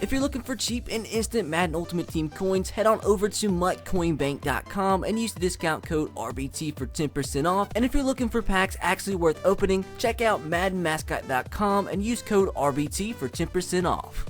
If you're looking for cheap and instant Madden Ultimate Team coins, head on over to MikeCoinBank.com and use the discount code RBT for 10% off. And if you're looking for packs actually worth opening, check out MaddenMascot.com and use code RBT for 10% off.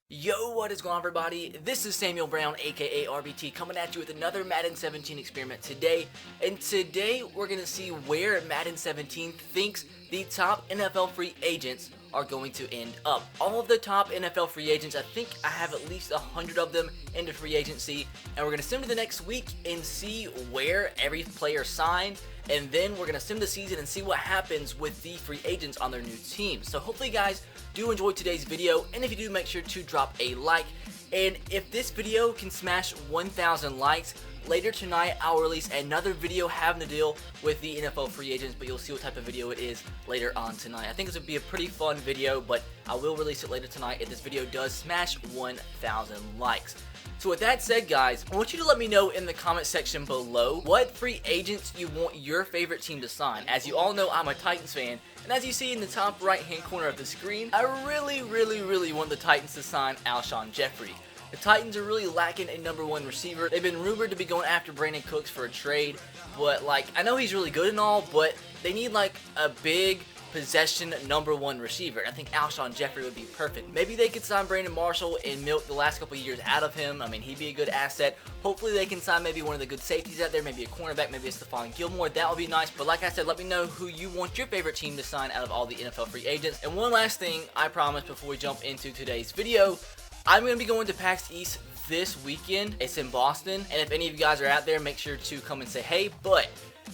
Yo, what is going on, everybody? This is Samuel Brown, aka RBT, coming at you with another Madden 17 experiment today. And today we're going to see where Madden 17 thinks the top NFL free agents are going to end up. All of the top NFL free agents, I think I have at least 100 of them into free agency, and we're going to sim to the next week and see where every player signed, and then we're going to sim the season and see what happens with the free agents on their new team. So hopefully, guys, do enjoy today's video, and if you do, make sure to drop a like. And if this video can smash 1,000 likes, later tonight I'll release another video having to deal with the NFL free agents, but you'll see what type of video it is later on tonight. I think this would be a pretty fun video, but I will release it later tonight if this video does smash 1,000 likes. So with that said, guys, I want you to let me know in the comment section below what free agents you want your favorite team to sign. As you all know, I'm a Titans fan, and as you see in the top right hand corner of the screen, I really want the Titans to sign Alshon Jeffery. The Titans are really lacking a #1 receiver. They've been rumored to be going after Brandon Cooks for a trade, but I know he's really good and all, but they need a big possession #1 receiver. I think Alshon Jeffery would be perfect. Maybe they could sign Brandon Marshall and milk the last couple of years out of him. I mean, he'd be a good asset. Hopefully they can sign maybe one of the good safeties out there, maybe a cornerback, maybe a Stephon Gilmore. That would be nice. But like I said, let me know who you want your favorite team to sign out of all the NFL free agents. And one last thing I promise before we jump into today's video, I'm going to be going to PAX East this weekend. It's in Boston, and if any of you guys are out there, make sure to come and say hey. But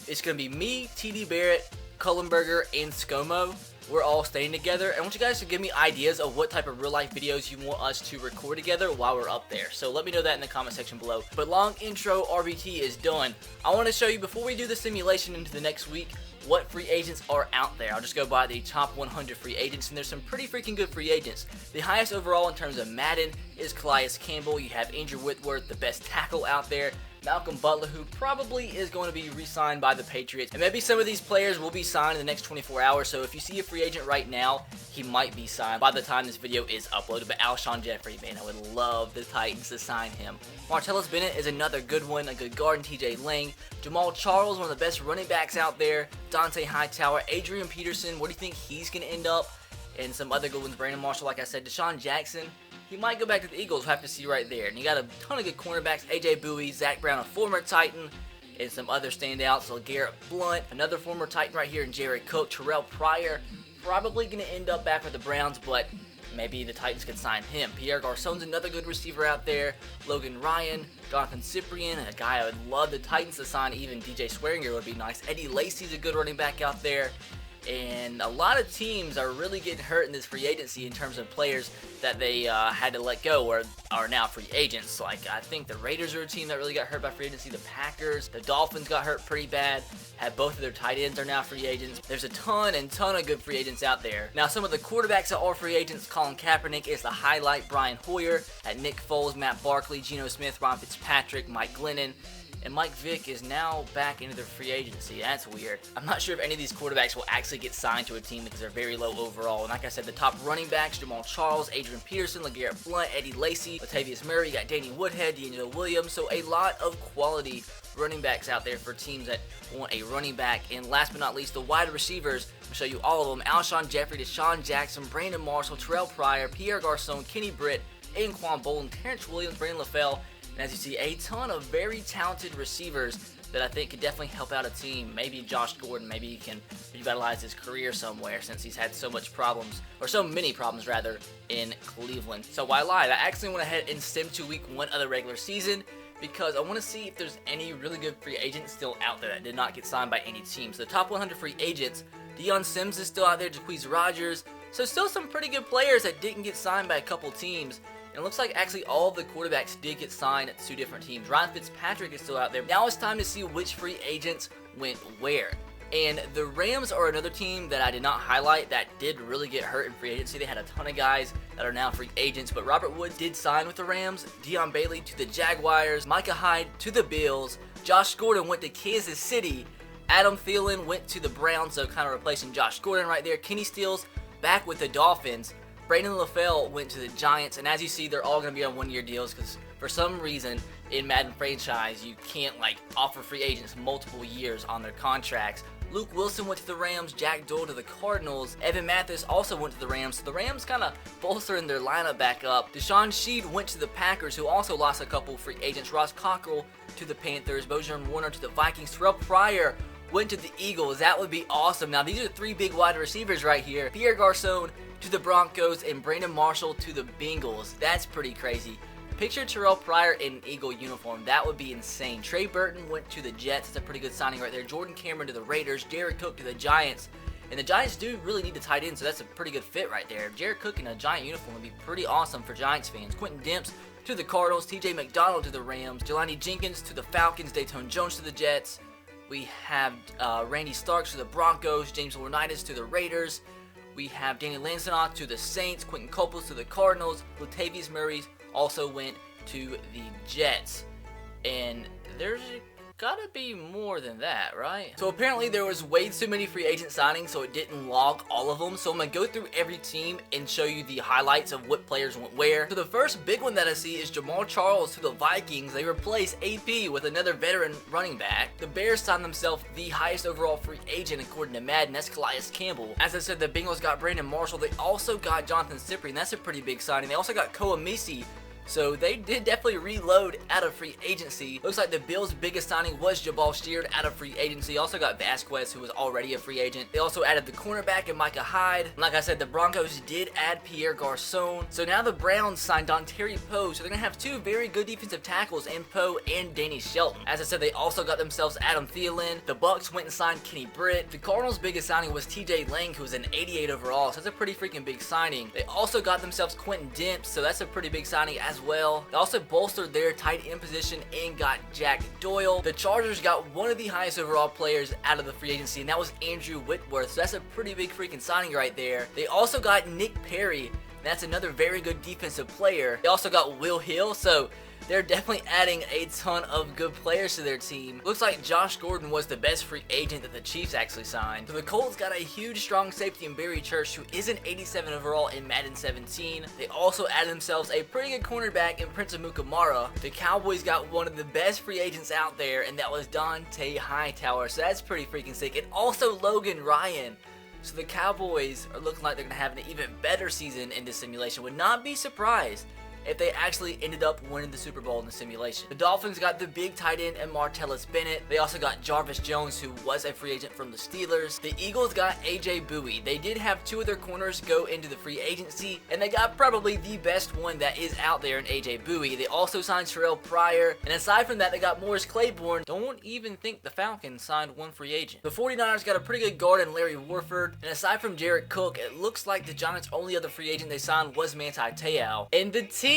it's going to be me, TD Barrett, Cullenberger, and ScoMo. We're all staying together. I want you guys to give me ideas of what type of real life videos you want us to record together while we're up there. So let me know that in the comment section below. But long intro, RBT is done. I want to show you, before we do the simulation into the next week, what free agents are out there. I'll just go by the top 100 free agents, and there's some pretty freaking good free agents. The highest overall in terms of Madden is Calais Campbell. You have Andrew Whitworth, the best tackle out there. Malcolm Butler, who probably is going to be re-signed by the Patriots. And maybe some of these players will be signed in the next 24 hours, so if you see a free agent right now, he might be signed by the time this video is uploaded. But Alshon Jeffery, man, I would love the Titans to sign him. Martellus Bennett is another good one, a good guard in TJ Lang. Jamaal Charles, one of the best running backs out there. Dante Hightower, Adrian Peterson, where do you think he's going to end up? And some other good ones, Brandon Marshall, like I said, Deshaun Jackson. He might go back to the Eagles, we'll have to see right there. And you got a ton of good cornerbacks, AJ Bowie, Zach Brown, a former Titan, and some other standouts, so Garrett Blunt, another former Titan right here, and Jared Cook. Terrelle Pryor, probably going to end up back with the Browns, but maybe the Titans could sign him. Pierre Garçon's another good receiver out there. Logan Ryan, Jonathan Cyprien, a guy I would love the Titans to sign. Even DJ Swearinger would be nice. Eddie Lacy's a good running back out there. And a lot of teams are really getting hurt in this free agency in terms of players that they had to let go or are now free agents. I think the Raiders are a team that really got hurt by free agency. The Packers, the Dolphins got hurt pretty bad. Had both of their tight ends are now free agents. There's a ton of good free agents out there. Now, some of the quarterbacks that are free agents, Colin Kaepernick is the highlight. Brian Hoyer, at Nick Foles, Matt Barkley, Geno Smith, Ron Fitzpatrick, Mike Glennon. And Mike Vick is now back into their free agency. That's weird. I'm not sure if any of these quarterbacks will actually get signed to a team because they're very low overall. And like I said, the top running backs, Jamaal Charles, Adrian Peterson, LeGarrette Blunt, Eddie Lacy, Latavius Murray, you got Danny Woodhead, D'Angelo Williams. So a lot of quality running backs out there for teams that want a running back. And last but not least, the wide receivers. I'll show you all of them. Alshon Jeffery, Deshaun Jackson, Brandon Marshall, Terrelle Pryor, Pierre Garçon, Kenny Britt, Anquan Bolden, Terrence Williams, Brandon LaFell. And as you see, a ton of very talented receivers that I think could definitely help out a team. Maybe Josh Gordon, maybe he can revitalize his career somewhere since he's had so much problems, or so many problems rather, in Cleveland. So why lie? I actually went ahead and simmed to week 1 of the regular season because I want to see if there's any really good free agents still out there that did not get signed by any team. So the top 100 free agents, Deion Sims is still out there, Jacquizz Rodgers. So still some pretty good players that didn't get signed by a couple teams. And it looks like actually all of the quarterbacks did get signed at 2 different teams. Ryan Fitzpatrick is still out there. Now it's time to see which free agents went where. And the Rams are another team that I did not highlight that did really get hurt in free agency. They had a ton of guys that are now free agents, but Robert Woods did sign with the Rams, Dion Bailey to the Jaguars, Micah Hyde to the Bills, Josh Gordon went to Kansas City, Adam Thielen went to the Browns, so kind of replacing Josh Gordon right there. Kenny Stills back with the Dolphins. Brandon LaFell went to the Giants, and as you see, they're all going to be on one-year deals because for some reason in Madden franchise, you can't like offer free agents multiple years on their contracts. Luke Wilson went to the Rams, Jack Doyle to the Cardinals, Evan Mathis also went to the Rams, so the Rams kind of bolstering their lineup back up. Deshaun Sheed went to the Packers, who also lost a couple free agents. Ross Cockrell to the Panthers, Bojan Warner to the Vikings, Terrelle Pryor went to the Eagles. That would be awesome. Now these are 3 big wide receivers right here. Pierre Garçon to the Broncos and Brandon Marshall to the Bengals. That's pretty crazy. Picture Terrelle Pryor in an Eagle uniform. That would be insane. Trey Burton went to the Jets. That's a pretty good signing right there. Jordan Cameron to the Raiders. Jared Cook to the Giants. And the Giants do really need a tight end, so that's a pretty good fit right there. Jared Cook in a Giant uniform would be pretty awesome for Giants fans. Quentin Demps to the Cardinals. TJ McDonald to the Rams. Jelani Jenkins to the Falcons. Dayton Jones to the Jets. We have Randy Starks to the Broncos. James Laurinaitis to the Raiders. We have Danny Lanzanock to the Saints. Quentin Coples to the Cardinals. Latavius Murray also went to the Jets. And there's gotta be more than that, right? So apparently there was way too many free agent signings, so it didn't log all of them. So I'm gonna go through every team and show you the highlights of what players went where. So the first big one that I see is Jamaal Charles to the Vikings. They replace AP with another veteran running back. The Bears signed themselves the highest overall free agent according to Madden. That's Calais Campbell. As I said, the Bengals got Brandon Marshall. They also got Jonathan Cyprien. That's a pretty big signing. They also got Koa Misi. So they did definitely reload out of free agency. Looks like the Bills' biggest signing was Jabal Sheard out of free agency. Also got Vasquez, who was already a free agent. They also added the cornerback and Micah Hyde. And like I said, the Broncos did add Pierre Garçon. So now the Browns signed Dontari Poe. So they're going to have 2 very good defensive tackles in Poe and Danny Shelton. As I said, they also got themselves Adam Thielen. The Bucks went and signed Kenny Britt. The Cardinals' biggest signing was TJ Lang, who was an 88 overall. So that's a pretty freaking big signing. They also got themselves Quentin Demps. So that's a pretty big signing as well. They also bolstered their tight end position and got Jack Doyle. The Chargers got one of the highest overall players out of the free agency, and that was Andrew Whitworth. So that's a pretty big freaking signing right there. They also got Nick Perry. That's another very good defensive player. They also got Will Hill, so they're definitely adding a ton of good players to their team. Looks like Josh Gordon was the best free agent that the Chiefs actually signed. So the Colts got a huge strong safety in Barry Church, who is an 87 overall in Madden 17. They also added themselves a pretty good cornerback in Prince Amukamara. The Cowboys got one of the best free agents out there, and that was Dante Hightower. So that's pretty freaking sick. And also Logan Ryan. So the Cowboys are looking like they're going to have an even better season in this simulation. Would not be surprised if they actually ended up winning the Super Bowl in the simulation. The Dolphins got the big tight end and Martellus Bennett. They also got Jarvis Jones, who was a free agent from the Steelers. The Eagles got AJ Bowie. They did have 2 of their corners go into the free agency, and they got probably the best one that is out there in AJ Bowie. They also signed Terrelle Pryor, and aside from that, they got Morris Claiborne. Don't even think the Falcons signed one free agent. The 49ers got a pretty good guard in Larry Warford, and aside from Jared Cook, it looks like the Giants' only other free agent they signed was Manti Te'o. And the team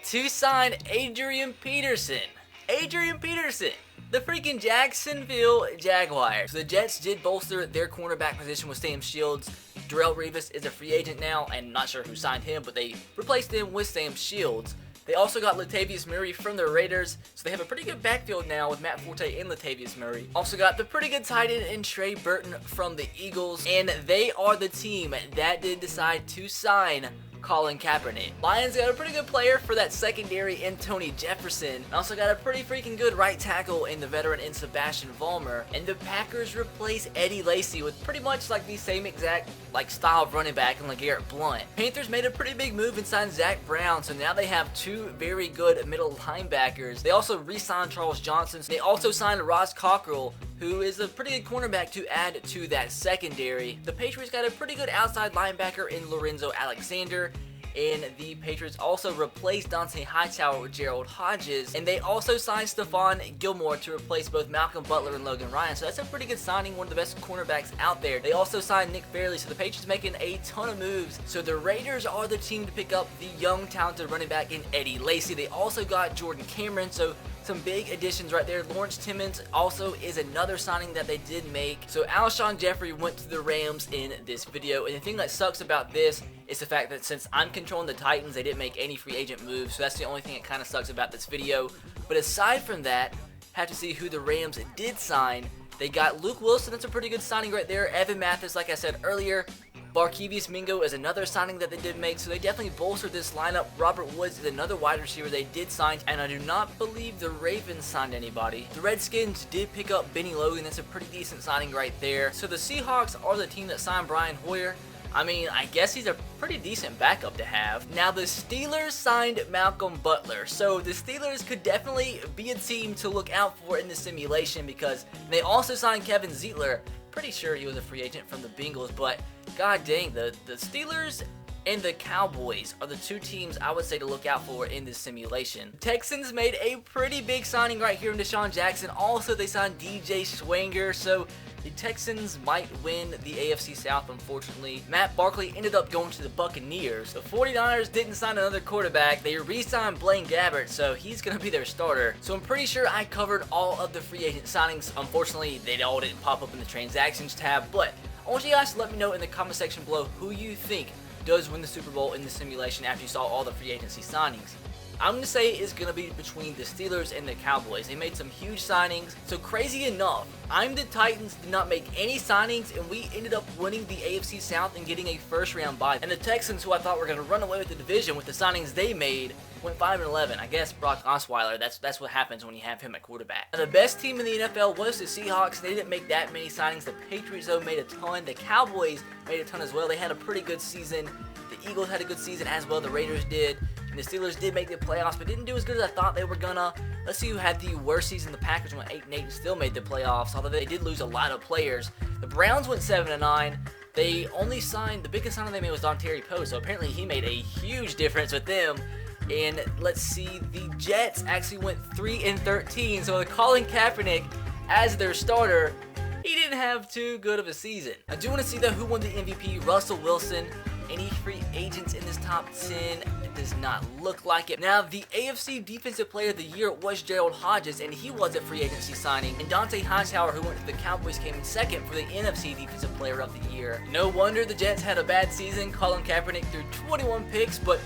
to sign Adrian Peterson. Adrian Peterson, the freaking Jacksonville Jaguars. So the Jets did bolster their cornerback position with Sam Shields. Darrelle Revis is a free agent now, and not sure who signed him, but they replaced him with Sam Shields. They also got Latavius Murray from the Raiders, so they have a pretty good backfield now with Matt Forte and Latavius Murray. Also got the pretty good tight end in Trey Burton from the Eagles, and they are the team that did decide to sign Colin Kaepernick. Lions got a pretty good player for that secondary in Tony Jefferson. Also got a pretty freaking good right tackle in the veteran in Sebastian Vollmer. And the Packers replaced Eddie Lacy with pretty much like the same exact style of running back in LeGarrette Blount. Panthers made a pretty big move and signed Zach Brown, so now they have 2 very good middle linebackers. They also re-signed Charles Johnson. They also signed Ross Cockrell, who is a pretty good cornerback to add to that secondary. The Patriots got a pretty good outside linebacker in Lorenzo Alexander, and the Patriots also replaced Dante Hightower with Gerald Hodges, and they also signed Stephon Gilmore to replace both Malcolm Butler and Logan Ryan, so that's a pretty good signing, one of the best cornerbacks out there. They also signed Nick Fairley, so the Patriots making a ton of moves. So the Raiders are the team to pick up the young, talented running back in Eddie Lacy. They also got Jordan Cameron, so some big additions right there. Lawrence Timmons also is another signing that they did make. So Alshon Jeffery went to the Rams in this video, and the thing that sucks about this is the fact that since I'm controlling the Titans, they didn't make any free agent moves, so that's the only thing that kind of sucks about this video. But aside from that, have to see who the Rams did sign. They got Luke Wilson. That's a pretty good signing right there. Evan Mathis, like I said earlier, Barkevious Mingo is another signing that they did make, so they definitely bolstered this lineup. Robert Woods is another wide receiver they did sign, and I do not believe the Ravens signed anybody. The Redskins did pick up Benny Logan. That's a pretty decent signing right there. So the Seahawks are the team that signed Brian Hoyer. I mean, I guess he's a pretty decent backup to have. Now, the Steelers signed Malcolm Butler. So the Steelers could definitely be a team to look out for in the simulation, because they also signed Kevin Zeitler. Pretty sure he was a free agent from the Bengals, but god dang, the Steelers and the Cowboys are the two teams I would say to look out for in this simulation. Texans made a pretty big signing right here in Deshaun Jackson. Also, they signed DJ Schwanger, so the Texans might win the AFC South, unfortunately. Matt Barkley ended up going to the Buccaneers. The 49ers didn't sign another quarterback. They re-signed Blaine Gabbert, so he's going to be their starter. So I'm pretty sure I covered all of the free agent signings. Unfortunately, they all didn't pop up in the transactions tab, but I want you guys to let me know in the comment section below who you think does win the Super Bowl in the simulation after you saw all the free agency signings. I'm going to say it's going to be between the Steelers and the Cowboys. They made some huge signings. So crazy enough, the Titans did not make any signings, and we ended up winning the AFC South and getting a first round bye. And the Texans, who I thought were going to run away with the division with the signings they made, went 5-11. I guess Brock Osweiler, that's what happens when you have him at quarterback. Now, the best team in the NFL was the Seahawks. They didn't make that many signings. The Patriots, though, made a ton. The Cowboys made a ton as well. They had a pretty good season. The Eagles had a good season as well. The Raiders did. And the Steelers did make the playoffs, but didn't do as good as I thought they were gonna. Let's see who had the worst season. The Packers went 8-8 and still made the playoffs, although they did lose a lot of players. The Browns went 7-9. They only signed, the biggest signing they made was Dontari Poe, so apparently he made a huge difference with them. And let's see, the Jets actually went 3-13, so with Colin Kaepernick as their starter, he didn't have too good of a season. I do want to see though who won the MVP. Russell Wilson. Any free agents in this top 10? It does not look like it. Now, the AFC Defensive Player of the Year was Gerald Hodges, and he was a free agency signing. And Dante Hightower, who went to the Cowboys, came in second for the NFC Defensive Player of the Year. No wonder the Jets had a bad season. Colin Kaepernick threw 21 picks, but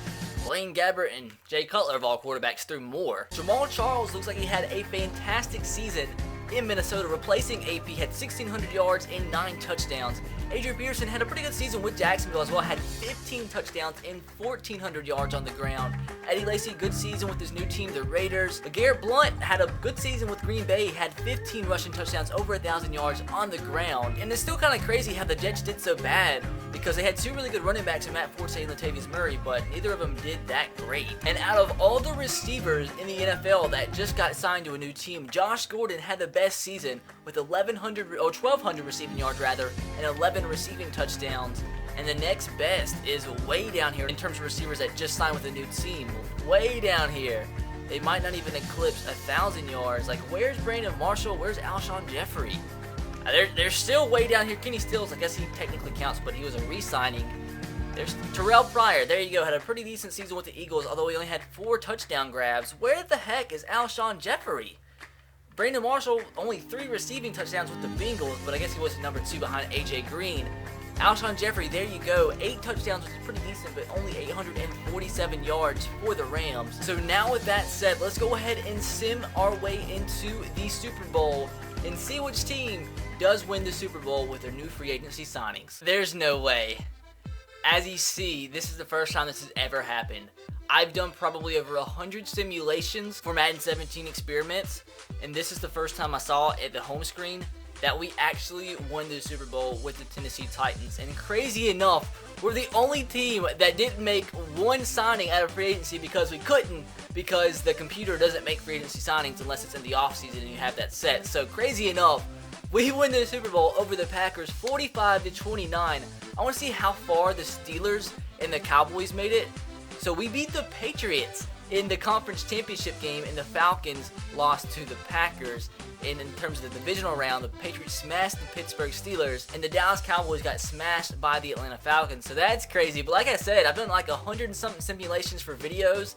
Blaine Gabbert and Jay Cutler of all quarterbacks threw more. Jamaal Charles looks like he had a fantastic season in Minnesota, replacing AP, had 1,600 yards and 9 touchdowns. Adrian Peterson had a pretty good season with Jacksonville as well, had 15 touchdowns and 1,400 yards on the ground. Eddie Lacy, good season with his new team, the Raiders. LeGarrette Blount had a good season with Green Bay, had 15 rushing touchdowns, over 1,000 yards on the ground. And it's still kind of crazy how the Jets did so bad, because they had two really good running backs in Matt Forte and Latavius Murray, but neither of them did that great. And out of all the receivers in the NFL that just got signed to a new team, Josh Gordon had the best season with 1,200 receiving yards rather, and 11 receiving touchdowns. And the next best is way down here in terms of receivers that just signed with a new team. Way down here. They might not even eclipse 1,000 yards. Like, where's Brandon Marshall? Where's Alshon Jeffery? They're still way down here. Kenny Stills, I guess he technically counts, but he was a re-signing. There's Terrelle Pryor. There you go. Had a pretty decent season with the Eagles, although he only had 4 touchdown grabs. Where the heck is Alshon Jeffery? Brandon Marshall, only 3 receiving touchdowns with the Bengals, but I guess he was number 2 behind A.J. Green. Alshon Jeffery, there you go. 8 touchdowns, which is pretty decent, but only 847 yards for the Rams. So now with that said, let's go ahead and sim our way into the Super Bowl and see which team does win the Super Bowl with their new free agency signings. There's no way. As you see, this is the first time this has ever happened. I've done probably over 100 simulations for Madden 17 experiments, and this is the first time I saw at the home screen that we actually won the Super Bowl with the Tennessee Titans. And crazy enough, we're the only team that didn't make one signing out of free agency because we couldn't, because the computer doesn't make free agency signings unless it's in the offseason and you have that set. So crazy enough, we win the Super Bowl over the Packers 45-29. I want to see how far the Steelers and the Cowboys made it. So we beat the Patriots in the conference championship game, and the Falcons lost to the Packers. And in terms of the divisional round, the Patriots smashed the Pittsburgh Steelers, and the Dallas Cowboys got smashed by the Atlanta Falcons. So that's crazy. But like I said, I've done like 100 and something simulations for videos,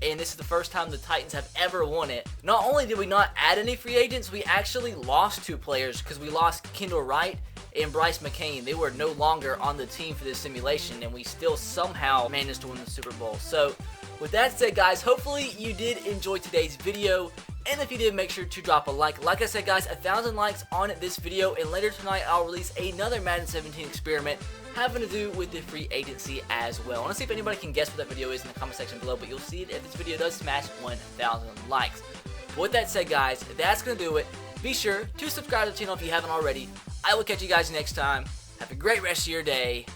and this is the first time the Titans have ever won it. Not only did we not add any free agents, we actually lost 2 players, because we lost Kendall Wright and Bryce McCain. They were no longer on the team for this simulation, and we still somehow managed to win the Super Bowl. So with that said, guys, hopefully you did enjoy today's video. And if you did, make sure to drop a like. Like I said, guys, 1,000 likes on this video, and later tonight I'll release another Madden 17 experiment having to do with the free agency as well. I want to see if anybody can guess what that video is in the comment section below, but you'll see it if this video does smash 1,000 likes. But with that said, guys, that's going to do it. Be sure to subscribe to the channel if you haven't already. I will catch you guys next time. Have a great rest of your day.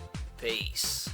Peace.